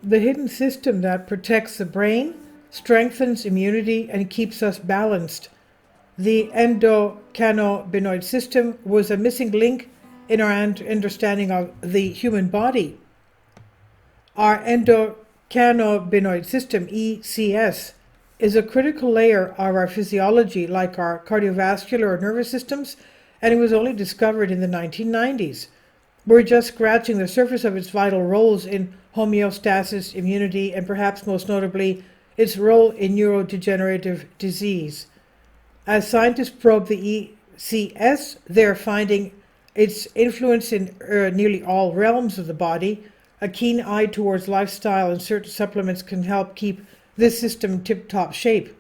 the hidden system that protects the brain, strengthens immunity, and keeps us balanced. The endocannabinoid system was a missing link in our understanding of the human body. Our endocannabinoid system, ECS, is a critical layer of our physiology, like our cardiovascular or nervous systems, and it was only discovered in the 1990s. We're just scratching the surface of its vital roles in homeostasis, immunity, and perhaps most notably, its role in neurodegenerative disease. As scientists probe the ECS, they're finding its influence in nearly all realms of the body. A keen eye towards lifestyle and certain supplements can help keep this system tip-top shape.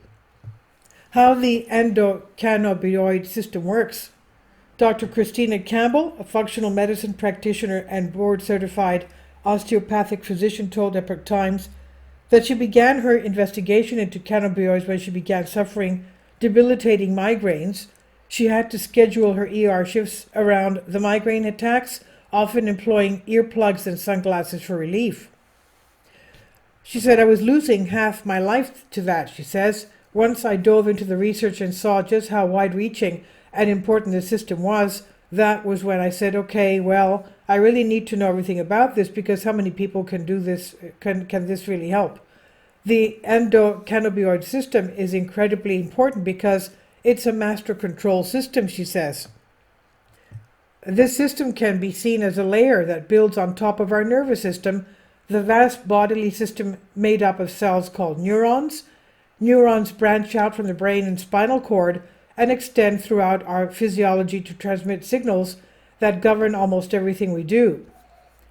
How the endocannabinoid system works. Dr. Christina Campbell, a functional medicine practitioner and board-certified osteopathic physician, told Epoch Times that she began her investigation into cannabinoids when she began suffering debilitating migraines. She had to schedule her ER shifts around the migraine attacks, often employing earplugs and sunglasses for relief. She said, I was losing half my life to that, she says. Once I dove into the research and saw just how wide-reaching and important the system was, that was when I said, okay, well, I really need to know everything about this, because how many people can do this, can this really help? The endocannabinoid system is incredibly important because it's a master control system, she says. This system can be seen as a layer that builds on top of our nervous system, the vast bodily system made up of cells called neurons. Neurons branch out from the brain and spinal cord and extend throughout our physiology to transmit signals that govern almost everything we do.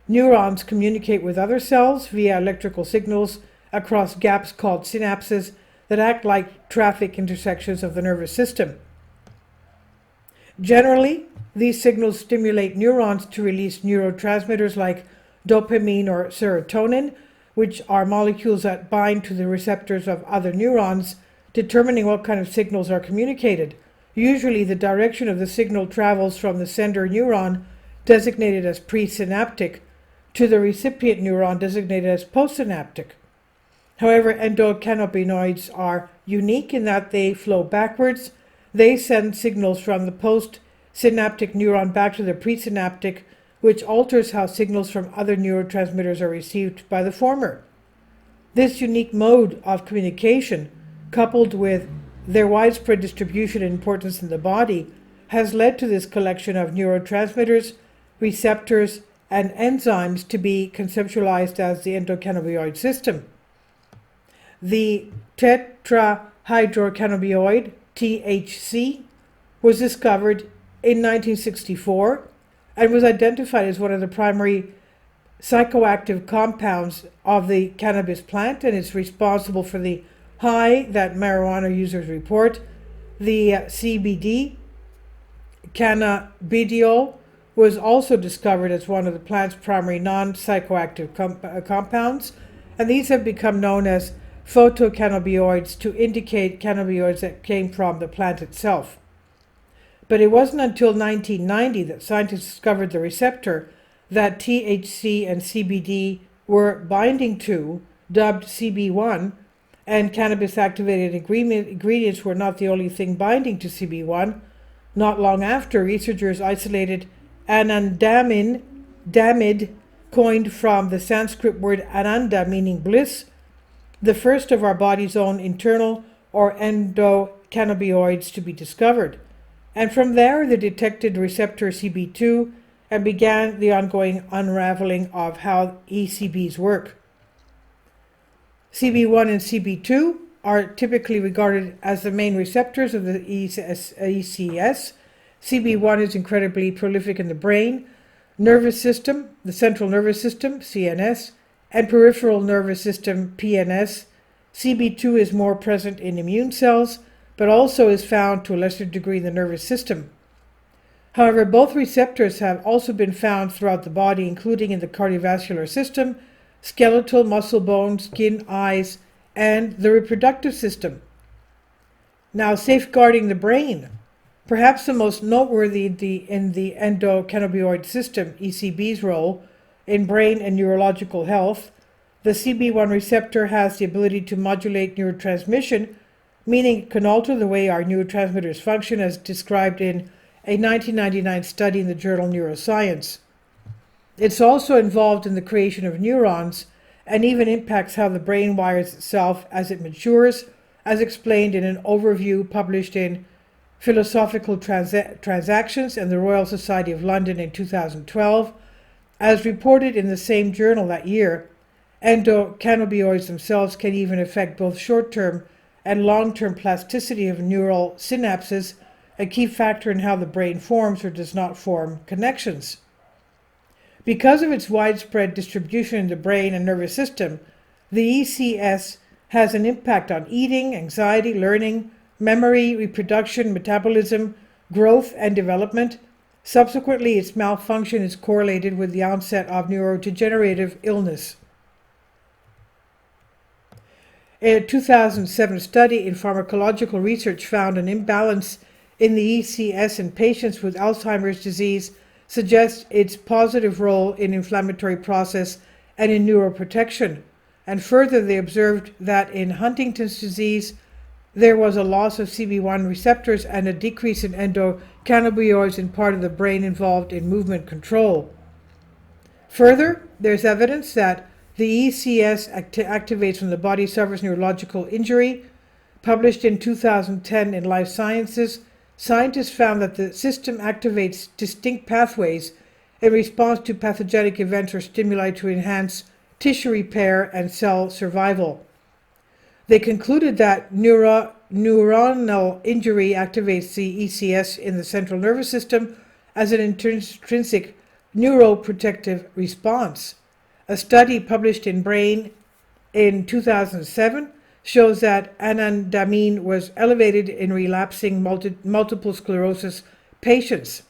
Neurons communicate with other cells via electrical signals across gaps called synapses that act like traffic intersections of the nervous system. Generally, these signals stimulate neurons to release neurotransmitters like dopamine or serotonin, which are molecules that bind to the receptors of other neurons, determining what kind of signals are communicated. Usually, the direction of the signal travels from the sender neuron, designated as presynaptic, to the recipient neuron, designated as postsynaptic. However, endocannabinoids are unique in that they flow backwards. They send signals from the postsynaptic neuron back to the presynaptic, which alters how signals from other neurotransmitters are received by the former. This unique mode of communication, coupled with their widespread distribution and importance in the body, has led to this collection of neurotransmitters, receptors, and enzymes to be conceptualized as the endocannabinoid system. The tetrahydrocannabinoid, THC, was discovered in 1964 and was identified as one of the primary psychoactive compounds of the cannabis plant, and is responsible for the high that marijuana users report. The CBD, cannabidiol, was also discovered as one of the plant's primary non-psychoactive compounds, and these have become known as photocannabinoids to indicate cannabinoids that came from the plant itself. But it wasn't until 1990 that scientists discovered the receptor that THC and CBD were binding to, dubbed CB1, and cannabis-activated ingredients were not the only thing binding to CB1. Not long after, researchers isolated anandamide, coined from the Sanskrit word ananda, meaning bliss, the first of our body's own internal or endocannabinoids to be discovered. And from there, they detected receptor CB2 and began the ongoing unraveling of how ECBs work. CB1 and CB2 are typically regarded as the main receptors of the ECS. CB1 is incredibly prolific in the brain, nervous system, the central nervous system, CNS, and peripheral nervous system, PNS. CB2 is more present in immune cells, but also is found to a lesser degree in the nervous system. However, both receptors have also been found throughout the body, including in the cardiovascular system, skeletal, muscle, bone, skin, eyes, and the reproductive system. Now, safeguarding the brain. Perhaps the most noteworthy in the endocannabinoid system, ECB's role in brain and neurological health, The CB1 receptor has the ability to modulate neurotransmission, meaning it can alter the way our neurotransmitters function, as described in a 1999 study in the journal Neuroscience. It's also involved in the creation of neurons and even impacts how the brain wires itself as it matures, as explained in an overview published in Philosophical Transactions and the Royal Society of London in 2012. As reported in the same journal that year, endocannabinoids themselves can even affect both short-term and long-term plasticity of neural synapses, a key factor in how the brain forms or does not form connections. Because of its widespread distribution in the brain and nervous system, the ECS has an impact on eating, anxiety, learning, memory, reproduction, metabolism, growth, and development. Subsequently, its malfunction is correlated with the onset of neurodegenerative illness. A 2007 study in pharmacological research found an imbalance in the ECS in patients with Alzheimer's disease suggests its positive role in inflammatory process and in neuroprotection. And further, they observed that in Huntington's disease, there was a loss of CB1 receptors and a decrease in endocannabinoids in part of the brain involved in movement control. Further, there's evidence that the ECS activates when the body suffers neurological injury. Published in 2010 in Life Sciences, scientists found that the system activates distinct pathways in response to pathogenic events or stimuli to enhance tissue repair and cell survival. They concluded that neuronal injury activates the ECS in the central nervous system as an intrinsic neuroprotective response. A study published in Brain in 2007 shows that anandamide was elevated in relapsing multiple sclerosis patients.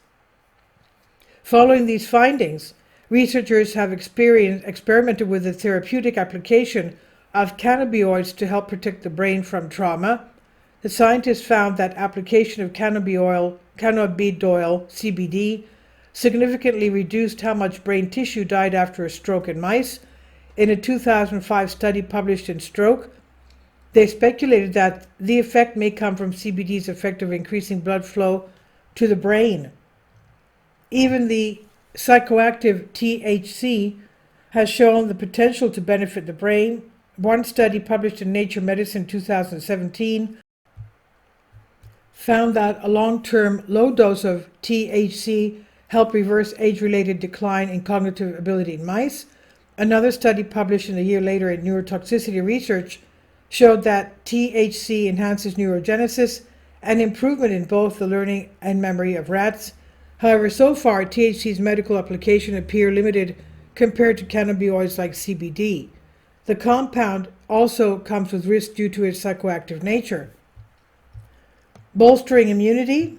Following these findings, researchers have experimented with the therapeutic application of cannabinoids to help protect the brain from trauma. The scientists found that application of cannabidiol, CBD, significantly reduced how much brain tissue died after a stroke in mice. In a 2005 study published in Stroke, they speculated that the effect may come from CBD's effect of increasing blood flow to the brain. Even the psychoactive THC has shown the potential to benefit the brain. One study published in Nature Medicine 2017 found that a long-term low dose of THC helped reverse age-related decline in cognitive ability in mice. Another study published a year later in Neurotoxicity Research showed that THC enhances neurogenesis and improvement in both the learning and memory of rats. However, so far, THC's medical application appear limited compared to cannabinoids like CBD. The compound also comes with risk due to its psychoactive nature. Bolstering immunity.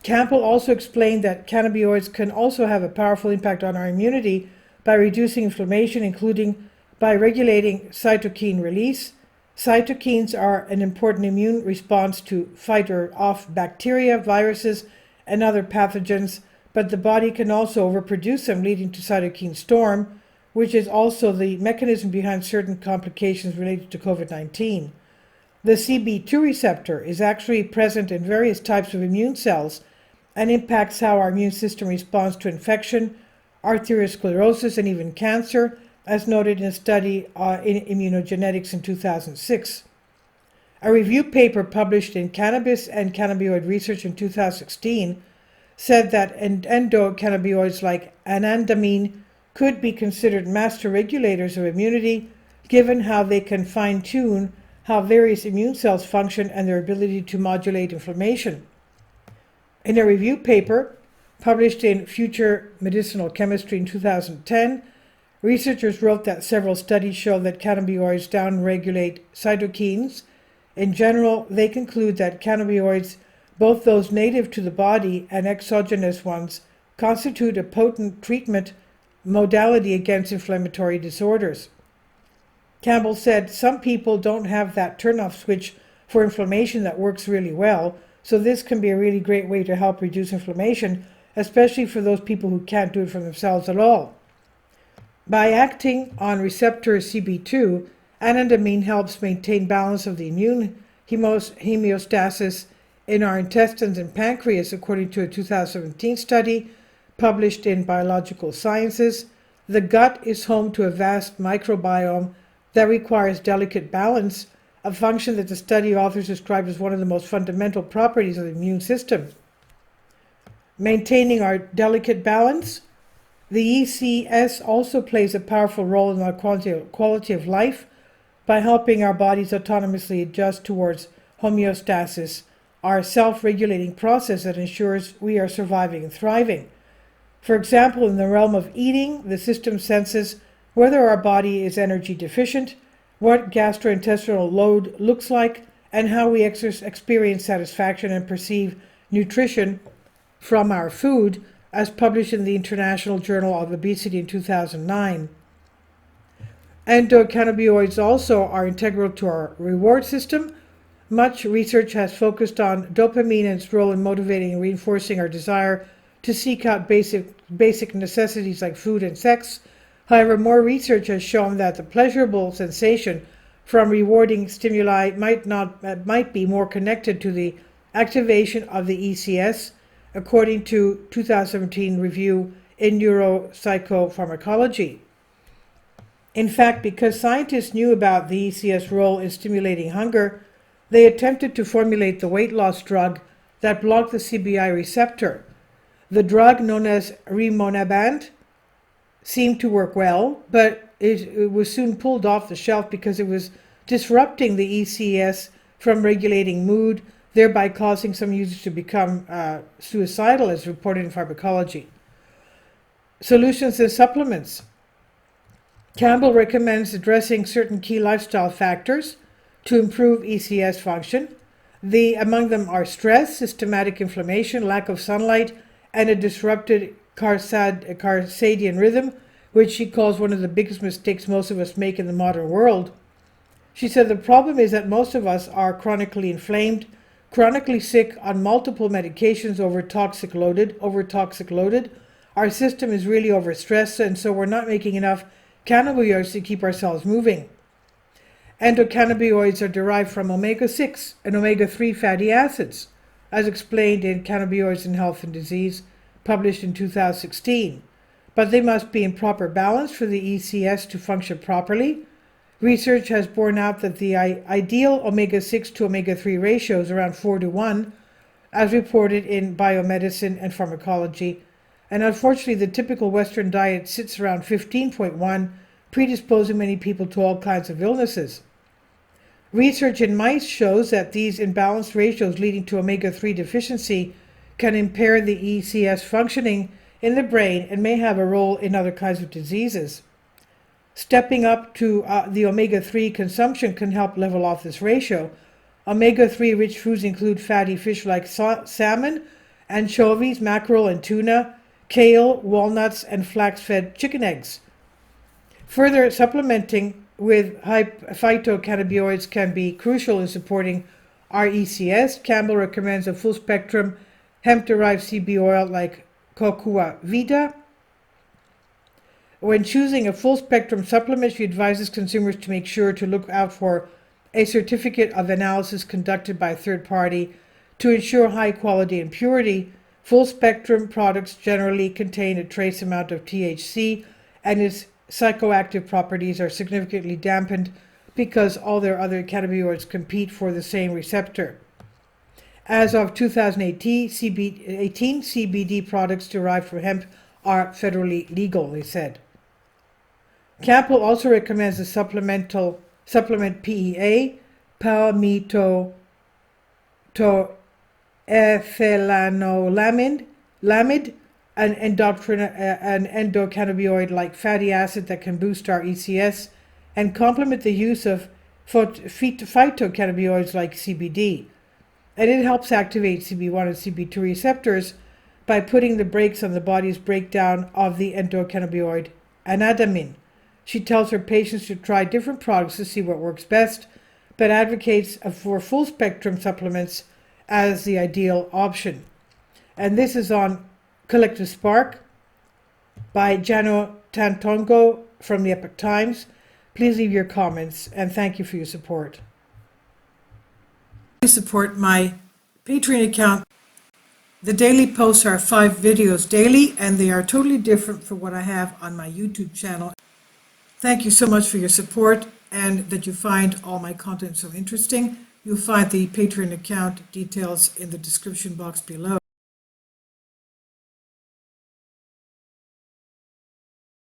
Campbell also explained that cannabinoids can also have a powerful impact on our immunity by reducing inflammation, including by regulating cytokine release. Cytokines are an important immune response to fight off bacteria, viruses, and other pathogens, but the body can also overproduce them, leading to cytokine storm, which is also the mechanism behind certain complications related to COVID-19. The CB2 receptor is actually present in various types of immune cells and impacts how our immune system responds to infection, arteriosclerosis, and even cancer, as noted in a study in immunogenetics in 2006. A review paper published in Cannabis and Cannabinoid Research in 2016 said that endocannabinoids like anandamide could be considered master regulators of immunity, given how they can fine-tune how various immune cells function and their ability to modulate inflammation. In a review paper published in Future Medicinal Chemistry in 2010, researchers wrote that several studies show that cannabinoids downregulate cytokines. In general, they conclude that cannabinoids, both those native to the body and exogenous ones, constitute a potent treatment modality against inflammatory disorders. Campbell said, some people don't have that turn-off switch for inflammation that works really well, so this can be a really great way to help reduce inflammation, especially for those people who can't do it for themselves at all. By acting on receptor CB2, anandamide helps maintain balance of the immune homeostasis in our intestines and pancreas, according to a 2017 study published in Biological Sciences. The gut is home to a vast microbiome that requires delicate balance, a function that the study authors described as one of the most fundamental properties of the immune system. Maintaining our delicate balance, the ECS also plays a powerful role in our quality of life by helping our bodies autonomously adjust towards homeostasis, our self-regulating process that ensures we are surviving and thriving. For example, in the realm of eating, the system senses whether our body is energy deficient, what gastrointestinal load looks like, and how we experience satisfaction and perceive nutrition from our food, as published in the International Journal of Obesity in 2009. Endocannabinoids also are integral to our reward system. Much research has focused on dopamine and its role in motivating and reinforcing our desire to seek out basic necessities like food and sex. However, more research has shown that the pleasurable sensation from rewarding stimuli might be more connected to the activation of the ECS, according to 2017 review in Neuropsychopharmacology. In fact, because scientists knew about the ECS role in stimulating hunger, they attempted to formulate the weight loss drug that blocked the CBI receptor. The drug, known as rimonabant, seemed to work well, but it was soon pulled off the shelf because it was disrupting the ECS from regulating mood, thereby causing some users to become suicidal, as reported in Pharmacology. Solutions and supplements. Campbell recommends addressing certain key lifestyle factors to improve ECS function. Among them are stress, systematic inflammation, lack of sunlight, and a disrupted circadian rhythm, which she calls one of the biggest mistakes most of us make in the modern world. She said the problem is that most of us are chronically inflamed, chronically sick on multiple medications, overtoxic loaded. Our system is really overstressed, and so we're not making enough cannabinoids to keep ourselves moving. Endocannabinoids are derived from omega-6 and omega-3 fatty acids, as explained in Cannabinoids in Health and Disease, published in 2016. But they must be in proper balance for the ECS to function properly. Research has borne out that the ideal omega-6 to omega-3 ratio is around 4:1, as reported in Biomedicine and Pharmacology, and unfortunately the typical Western diet sits around 15.1, predisposing many people to all kinds of illnesses. Research in mice shows that these imbalanced ratios leading to omega-3 deficiency can impair the ECS functioning in the brain and may have a role in other kinds of diseases. Stepping up to the omega-3 consumption can help level off this ratio. Omega-3 rich foods include fatty fish like salmon, anchovies, mackerel and tuna, kale, walnuts, and flax-fed chicken eggs. Further, supplementing with phytocannabinoids can be crucial in supporting our ECS. Campbell recommends a full-spectrum hemp-derived CB oil like Cocoa Vita. When choosing a full-spectrum supplement, she advises consumers to make sure to look out for a certificate of analysis conducted by a third party to ensure high quality and purity. Full-spectrum products generally contain a trace amount of THC, and its psychoactive properties are significantly dampened because all their other cannabinoids compete for the same receptor. As of 2018, CBD products derived from hemp are federally legal, they said. Campbell also recommends the supplement PEA, palmitoethylanolamide, an endocannabinoid-like fatty acid that can boost our ECS and complement the use of phytocannabinoids like CBD. And it helps activate CB1 and CB2 receptors by putting the brakes on the body's breakdown of the endocannabinoid anandamide. She tells her patients to try different products to see what works best, but advocates for full-spectrum supplements as the ideal option. And this is on Collective Spark. by Jano Tantongo from the Epoch Times. Please leave your comments, and thank you for your support. Please support my Patreon account. The daily posts are 5 videos daily, and they are totally different from what I have on my YouTube channel. Thank you so much for your support and that you find all my content so interesting. You'll find the Patreon account details in the description box below.